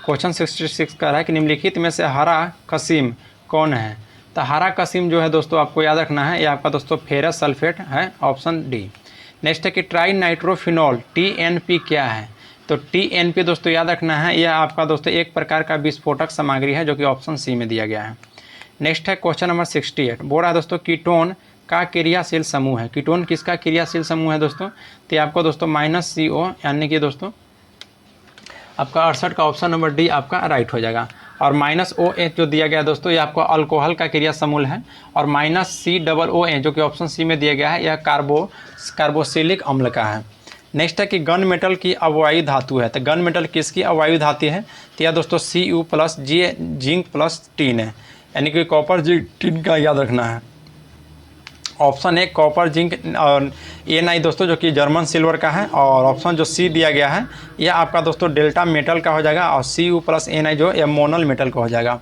क्वेश्चन 66 का रहा है कि निम्नलिखित में से हरा कसीम कौन है। तो हरा कसीम जो है दोस्तों आपको याद रखना है, ये आपका दोस्तों फेरस सल्फेट है, ऑप्शन डी। नेक्स्ट है कि ट्राई नाइट्रोफिनॉल TNP क्या है। तो TNP दोस्तों याद रखना है, यह आपका दोस्तों एक प्रकार का विस्फोटक सामग्री है, जो कि ऑप्शन सी में दिया गया है। नेक्स्ट है क्वेश्चन नंबर 68, बोल रहा है दोस्तों कीटोन का क्रियाशील समूह है। कीटोन किसका क्रियाशील समूह है दोस्तों। तो आपको दोस्तों -CO यानी कि दोस्तों आपका 68 का ऑप्शन नंबर डी आपका राइट हो जाएगा। और -OH जो दिया गया दोस्तों ये आपको अल्कोहल का क्रिया समूल है। और -COOH जो कि ऑप्शन सी में दिया गया है, यह कार्बोक्सिलिक अम्ल का है। नेक्स्ट है कि गन मेटल की अवयवी धातु है। तो गन मेटल किसकी अवयवी धातु है। तो यह दोस्तों Cu + G जिंक + टिन है, यानी कि कॉपर जिंक टिन का याद रखना है। ऑप्शन ए कॉपर जिंक और Ni दोस्तों जो कि जर्मन सिल्वर का है। और ऑप्शन जो सी दिया गया है यह आपका दोस्तों डेल्टा मेटल का हो जाएगा। और Cu + Ni जो यह मोनल मेटल का हो जाएगा।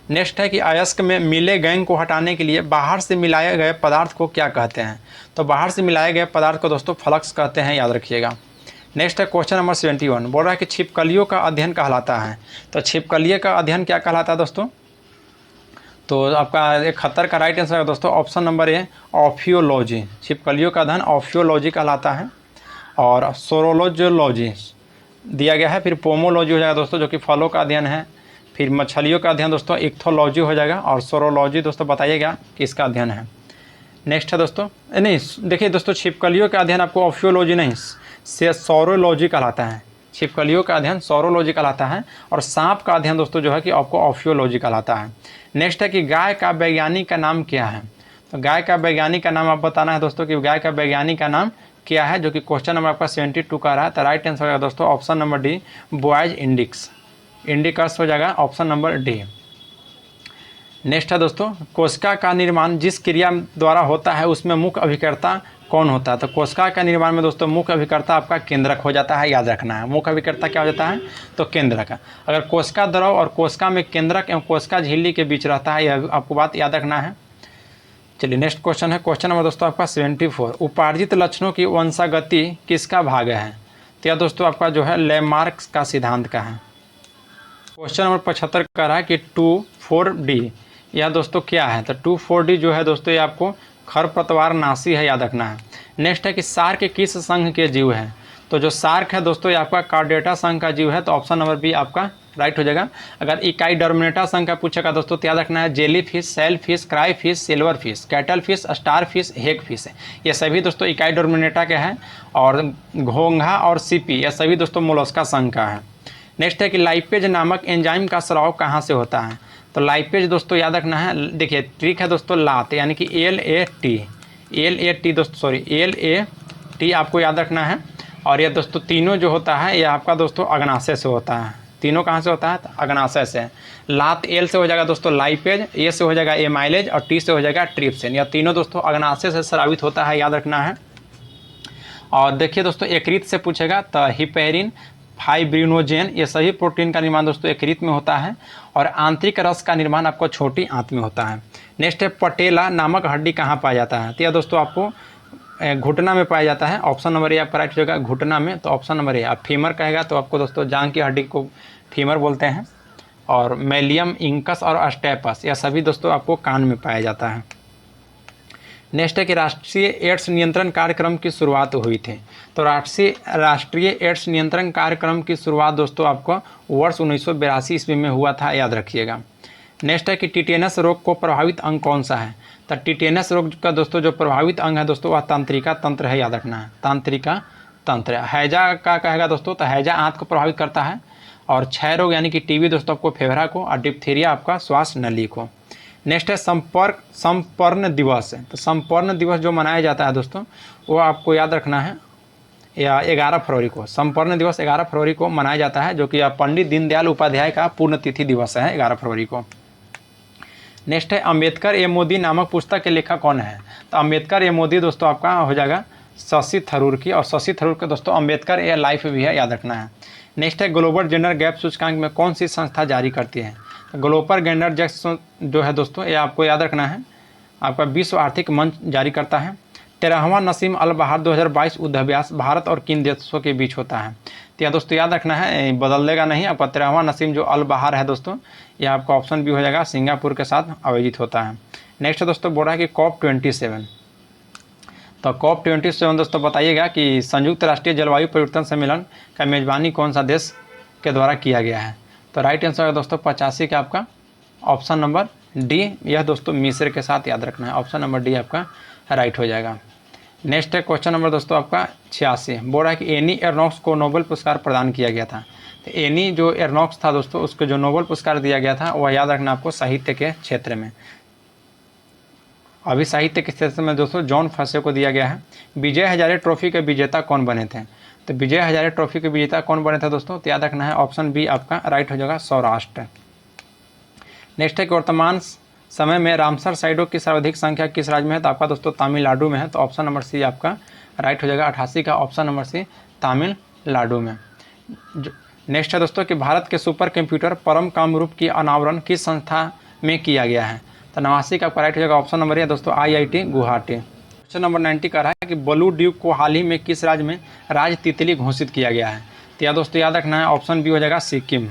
नेक्स्ट है कि अयस्क में मिले गैंग को हटाने के लिए बाहर से मिलाए गए पदार्थ को क्या कहते हैं। तो बाहर से मिलाए गए पदार्थ को दोस्तों फ्लक्स कहते हैं, याद रखिएगा। नेक्स्ट है क्वेश्चन नंबर 71, बोल रहा है कि छिपकलियों का अध्ययन कहलाता है। तो छिपकलियों का अध्ययन क्या कहलाता है दोस्तों। तो आपका 71 का राइट आंसर है दोस्तों ऑप्शन नंबर ए ऑफियोलॉजी। छिपकलियों का अध्ययन ऑफियोलॉजी कहलाता है। और सोरोलॉजी दिया गया है। फिर पोमोलॉजी हो जाएगा दोस्तों जो कि फलों का अध्ययन है। फिर मछलियों का अध्ययन दोस्तों इक्थोलॉजी हो जाएगा। और सोरोलॉजी दोस्तों बताइएगा कि इसका अध्ययन है। नेक्स्ट है दोस्तों नहीं देखिए दोस्तों छिपकलियों का अध्ययन आपको ऑफियोलॉजी नहीं से सोरोलॉजी कहलाता है। छिपकलियों का अध्ययन सोरोलॉजी कहलाता है। और सांप का अध्ययन दोस्तों जो है कि आपको ऑफियोलॉजी कहलाता है। नेक्स्ट है कि गाय का वैज्ञानिक का नाम क्या है। तो गाय का वैज्ञानिक का नाम आप बताना है दोस्तों कि गाय का वैज्ञानिक का नाम क्या है, जो कि क्वेश्चन नंबर आपका 72 का रहा है। तो राइट आंसर होगा दोस्तों option number D boys indicus हो जाएगा, ऑप्शन नंबर डी। नेक्स्ट है दोस्तों कोशिका का निर्माण जिस क्रिया द्वारा होता है उसमें मुख्य अभिकर्ता कौन होता है। तो कोशिका का निर्माण में दोस्तों मुख्य अभिकर्ता आपका केंद्रक हो जाता है, याद रखना है। मुख्य अभिकर्ता क्या हो जाता है तो केंद्रक। अगर कोशिका द्रव और कोशिका में केंद्रक एवं कोशिका झिल्ली के बीच रहता है, यह आपको बात याद रखना है। चलिए नेक्स्ट क्वेश्चन है क्वेश्चन नंबर दोस्तों आपका 74, उपार्जित लक्षणों की वंशागति किसका भाग है। तो यह दोस्तों आपका जो है लैमार्क का सिद्धांत का है। क्वेश्चन नंबर 75 का रहा है कि 2,4-D यह दोस्तों क्या है। तो 2,4-D जो है दोस्तों ये आपको खरपतवार नाशी है, याद रखना है। नेक्स्ट है कि सार्क किस संघ के जीव है। तो जो सार्क है दोस्तों ये आपका कार्डेटा संघ का जीव है, तो ऑप्शन नंबर बी आपका राइट हो जाएगा। अगर इकाई डर्मिनेटा संघ का पूछेगा दोस्तों तो याद रखना है jelly fish, sail fish, cray fish, silver fish, cuttle fish, star fish, hag fish है, ये सभी दोस्तों इकाई डर्मिनेटा के हैं। और घोंघा और सीपी यह सभी दोस्तों मोलस्का संघ का है। नेक्स्ट है कि लाइपेज नामक एंजाइम का स्राव कहाँ से होता है। तो लाइपेज दोस्तों याद रखना है। देखिए ट्रिक है दोस्तों लात, यानी कि LAT दोस्तों, सॉरी LAT आपको याद रखना है। और ये दोस्तों तीनों जो होता है ये आपका दोस्तों अग्नाशय से होता है। तीनों कहाँ से होता है? तो अग्नाशय से। लात L से हो जाएगा दोस्तों लाइपेज, A से हो जाएगा एमाइलेज और T से हो जाएगा ट्रिप्सिन। यह तीनों दोस्तों अग्नाशय से स्रावित होता है, याद रखना है। और देखिए दोस्तों यकृत से पूछेगा तो हिपेरिन, फाइब्रिनोजेन, ये सभी प्रोटीन का निर्माण दोस्तों यकृत में होता है। और आंतरिक रस का निर्माण आपको छोटी आंत में होता है। नेक्स्ट है पटेला नामक हड्डी कहाँ पाया जाता है? तो यह दोस्तों आपको घुटना में पाया जाता है। ऑप्शन नंबर ए आपका राइट हो जाएगा घुटना में। तो ऑप्शन नंबर ए। आप फीमर कहेगा तो आपको दोस्तों जांघ की हड्डी को फीमर बोलते हैं। और मेलियम, इंकस और स्टेपस यह सभी दोस्तों आपको कान में पाया जाता है। नेक्स्ट है कि राष्ट्रीय एड्स नियंत्रण कार्यक्रम की शुरुआत हुई थी। तो राष्ट्रीय एड्स नियंत्रण कार्यक्रम की शुरुआत दोस्तों आपको वर्ष 1982 ईस्वी में हुआ था, याद रखिएगा। नेक्स्ट है कि टिटेनस रोग को प्रभावित अंग कौन सा है? तो टिटेनस रोग का दोस्तों जो प्रभावित अंग है दोस्तों वह तंत्रिका तंत्र है, याद रखना है। तंत्रिका तंत्र। हैजा का कहेगा दोस्तों तो हैजा आंत को प्रभावित करता है। और क्षय रोग यानी कि टीबी दोस्तों आपको फेफड़ा को, और डिप्थीरिया आपका श्वास नली को। नेक्स्ट है संपर्ण दिवस। तो संपर्ण दिवस जो मनाया जाता है दोस्तों वो आपको याद रखना है या 11 फरवरी को। संपर्ण दिवस 11 फरवरी को मनाया जाता है, जो कि पंडित दीनदयाल उपाध्याय का पुण्यतिथि दिवस है 11 फरवरी को। नेक्स्ट है अम्बेडकर ए मोदी नामक पुस्तक के लेखक कौन है? तो अम्बेडकर ए मोदी दोस्तों आपका हो जाएगा शशि थरूर की। और शशि थरूर के दोस्तों अम्बेडकर ए लाइफ भी है, याद रखना है। नेक्स्ट है ग्लोबल जेंडर गैप सूचकांक में कौन सी संस्था जारी करती है? ग्लोबल जेंडर गैप जो है दोस्तों ये आपको याद रखना है, आपका विश्व आर्थिक मंच जारी करता है। 13वां नसीम अल बहार 2022 युद्धाभ्यास भारत और किन देशों के बीच होता है? तो यह दोस्तों याद रखना है, बदल देगा नहीं। आपका 13वां नसीम जो अल बहार है दोस्तों यह आपका ऑप्शन भी हो जाएगा, सिंगापुर के साथ आयोजित होता है। नेक्स्ट दोस्तों बोल रहा है कि COP27। तो COP27 दोस्तों बताइएगा कि संयुक्त राष्ट्रीय जलवायु परिवर्तन सम्मेलन का मेजबानी कौन सा देश के द्वारा किया गया है? तो राइट आंसर है दोस्तों 85 का आपका ऑप्शन नंबर डी, यह दोस्तों मिस्र के साथ, याद रखना है। ऑप्शन नंबर डी आपका राइट हो जाएगा। नेक्स्ट है क्वेश्चन नंबर दोस्तों आपका 86। बोल रहा है कि एनी एर्नॉक्स को नोबेल पुरस्कार प्रदान किया गया था। तो एनी जो एर्नॉक्स था दोस्तों उसको जो नोबेल पुरस्कार दिया गया था वह याद रखना आपको साहित्य के क्षेत्र में। अभी साहित्य के क्षेत्र में दोस्तों जॉन फसे को दिया गया है। विजय हजारे ट्रॉफी के विजेता कौन बने थे? तो विजय हजारे ट्रॉफी के विजेता कौन बने थे दोस्तों? तो याद रखना है ऑप्शन बी आपका राइट हो जाएगा सौराष्ट्र। नेक्स्ट है कि वर्तमान समय में रामसर साइटों की सर्वाधिक संख्या किस राज्य में है? तो आपका दोस्तों तमिलनाडु में है। तो ऑप्शन नंबर सी आपका राइट हो जाएगा 88 का ऑप्शन नंबर सी तमिलनाडु में। नेक्स्ट है दोस्तों कि भारत के सुपर कंप्यूटर परम कामरूप की अनावरण किस संस्था में किया गया है? तो 89 का आपका राइट हो जाएगा ऑप्शन नंबर है दोस्तों IIT गुवाहाटी। क्वेश्चन नंबर 90 का रहा है कि ब्लू ड्यूक को हाल ही में किस राज्य में राज तितली घोषित किया गया है? तो यह दोस्तों याद रखना है ऑप्शन बी हो जाएगा सिक्किम।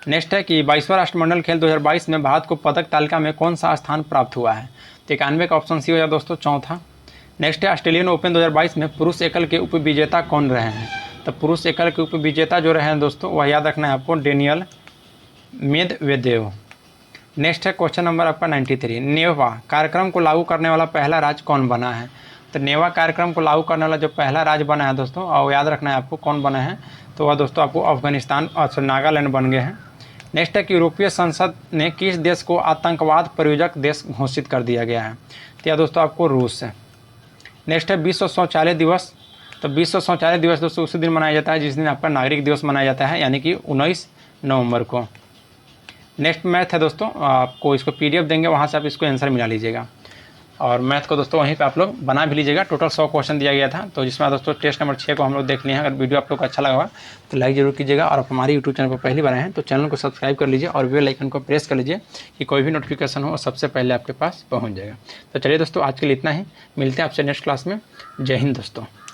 नेक्स्ट है कि 22वां राष्ट्रमंडल खेल 2022 में भारत को पदक तालिका में कौन सा स्थान प्राप्त हुआ है? तो 91 का ऑप्शन सी हो जाएगा दोस्तों चौथा। नेक्स्ट है ऑस्ट्रेलियन ओपन 2022 में पुरुष एकल के उपविजेता कौन रहे हैं? तो पुरुष एकल के उपविजेता जो रहे हैं दोस्तों वह याद रखना है आपको डेनियल मेदवेदेव। नेक्स्ट है क्वेश्चन नंबर आपका 93। नेवा कार्यक्रम को लागू करने वाला पहला राज्य कौन बना है? तो नेवा कार्यक्रम को लागू करने वाला जो पहला राज्य बना है दोस्तों और याद रखना है आपको कौन बना है, तो वह दोस्तों आपको अफगानिस्तान और नागालैंड बन गए हैं। नेक्स्ट है कि यूरोपीय संसद ने किस देश को आतंकवाद प्रायोजक देश घोषित कर दिया गया है? तो यह दोस्तों आपको रूस है। नेक्स्ट है विश्व शौचालय दिवस। तो विश्व शौचालय दिवस दोस्तों उसी दिन मनाया जाता है जिस दिन आपका नागरिक दिवस मनाया जाता है, यानी कि 19 नवंबर को। नेक्स्ट मैथ है दोस्तों, आपको इसको PDF देंगे, वहाँ से आप इसको आंसर मिला लीजिएगा। और मैथ को दोस्तों वहीं पे आप लोग बना भी लीजिएगा। टोटल 100 क्वेश्चन दिया गया था, तो जिसमें दोस्तों टेस्ट नंबर 6 को हम लोग देख लिए हैं। अगर वीडियो आप लोग को अच्छा लगा होगा तो लाइक जरूर कीजिएगा, और आप हमारे यूट्यूब चैनल पर पहली बार आए हैं तो चैनल को सब्सक्राइब कर लीजिए और बेल आइकन को प्रेस कर लीजिए कि कोई भी नोटिफिकेशन हो सबसे पहले आपके पास पहुँच जाएगा। तो चलिए दोस्तों आज के लिए इतना ही, मिलते हैं आपसे नेक्स्ट क्लास में। जय हिंद दोस्तों।